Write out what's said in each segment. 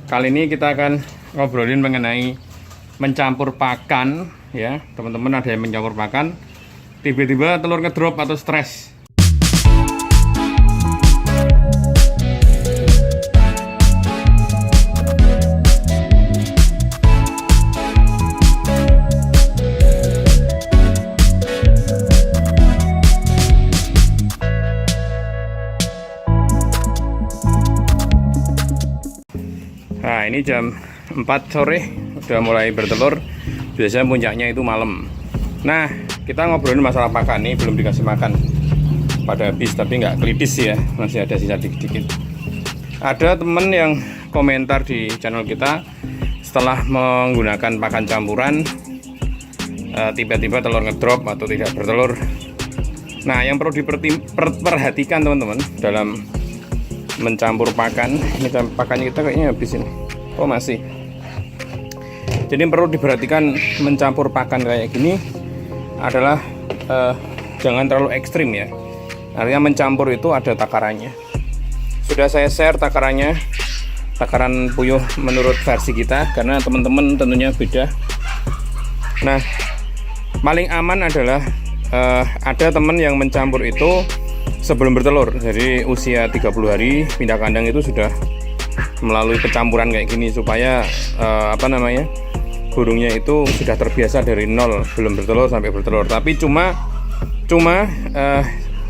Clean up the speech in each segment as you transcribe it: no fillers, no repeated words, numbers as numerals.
Kali ini kita akan ngobrolin mengenai mencampur pakan ya. Teman-teman ada yang mencampur pakan, tiba-tiba telur ngedrop atau stres. Nah, ini jam 4 sore udah mulai bertelur. Biasanya puncaknya itu malam. Nah, kita ngobrolin masalah pakan. Nih belum dikasih makan pada habis, tapi nggak kelidis ya, masih ada sisa dikit-dikit. Ada temen yang komentar di channel kita setelah menggunakan pakan campuran, tiba-tiba telur ngedrop atau tidak bertelur. Nah, yang perlu diperhatikan teman-teman dalam mencampur pakan, ini pakannya kita kayaknya habis ini. Oh masih. Jadi yang perlu diperhatikan mencampur pakan kayak gini adalah jangan terlalu ekstrim ya. Artinya mencampur itu ada takarannya. Sudah saya share takarannya, takaran puyuh menurut versi kita, karena teman-teman tentunya beda. Nah, paling aman adalah ada teman yang mencampur itu sebelum bertelur. Jadi usia 30 hari pindah kandang itu sudah melalui pencampuran kayak gini, supaya burungnya itu sudah terbiasa dari nol belum bertelur sampai bertelur. Tapi cuma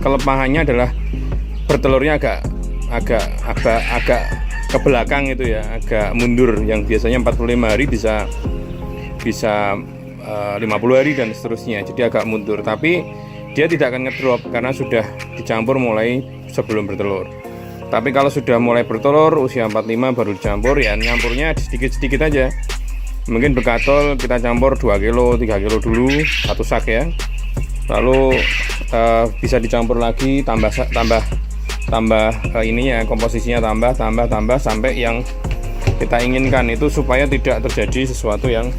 kelemahannya adalah bertelurnya agak ke belakang itu ya, agak mundur. Yang biasanya 45 hari bisa 50 hari dan seterusnya. Jadi agak mundur, tapi dia tidak akan ngedrop karena sudah dicampur mulai sebelum bertelur. Tapi kalau sudah mulai bertelur usia 45 baru dicampur, ya nyampurnya sedikit-sedikit aja. Mungkin bekatol kita campur 2 kilo 3 kilo dulu satu sak ya. Lalu bisa dicampur lagi, tambah ininya, komposisinya tambah sampai yang kita inginkan itu, supaya tidak terjadi sesuatu yang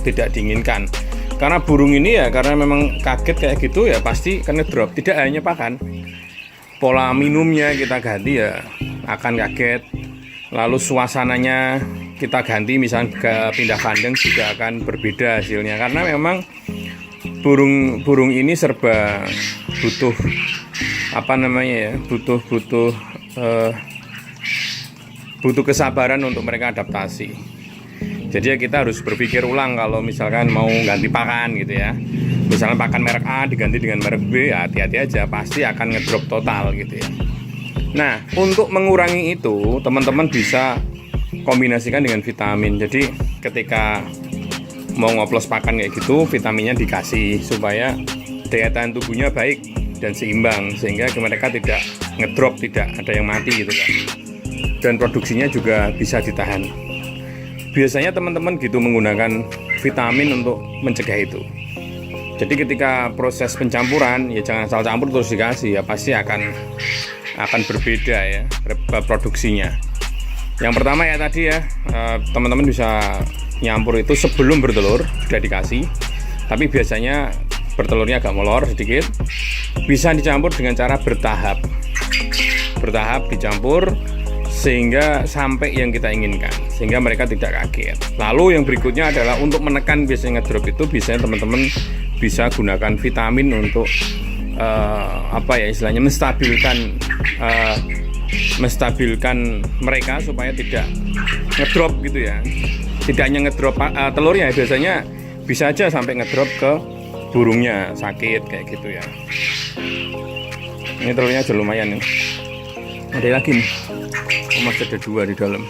tidak diinginkan. Karena burung ini ya, karena memang kaget kayak gitu ya, pasti akan ngedrop. Tidak hanya pakan, pola minumnya kita ganti ya akan kaget. Lalu suasananya kita ganti, misalnya ke pindah kandang juga akan berbeda hasilnya. Karena memang burung ini serba butuh butuh kesabaran untuk mereka adaptasi. Jadi ya kita harus berpikir ulang kalau misalkan mau ganti pakan gitu ya. Misalnya pakan merek A diganti dengan merek B, ya hati-hati aja, pasti akan ngedrop total gitu ya. Nah, untuk mengurangi itu teman-teman bisa kombinasikan dengan vitamin. Jadi ketika mau ngoplos pakan kayak gitu, vitaminnya dikasih supaya daya tahan tubuhnya baik dan seimbang, sehingga mereka tidak ngedrop, tidak ada yang mati gitu kan. Dan produksinya juga bisa ditahan. Biasanya teman-teman gitu menggunakan vitamin untuk mencegah itu. Jadi ketika proses pencampuran ya jangan asal campur terus dikasih, ya pasti akan berbeda ya produksinya. Yang pertama ya tadi ya, teman-teman bisa nyampur itu sebelum bertelur sudah dikasih. Tapi biasanya bertelurnya agak molor sedikit. Bisa dicampur dengan cara bertahap dicampur sehingga sampai yang kita inginkan, sehingga mereka tidak kaget. Lalu yang berikutnya adalah untuk menekan biasanya ngedrop itu, biasanya teman-teman bisa gunakan vitamin untuk istilahnya menstabilkan mereka supaya tidak ngedrop gitu ya. Tidak hanya ngedrop telurnya, biasanya bisa aja sampai ngedrop ke burungnya, sakit kayak gitu ya. Ini telurnya sudah lumayan nih. Ada lagi nih. Masih ada 2 di dalam.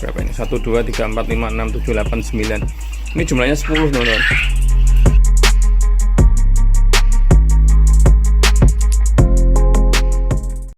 Berapa ini? 1, 2, 3, 4, 5, 6, 7, 8, 9. Ini jumlahnya 10 teman-teman.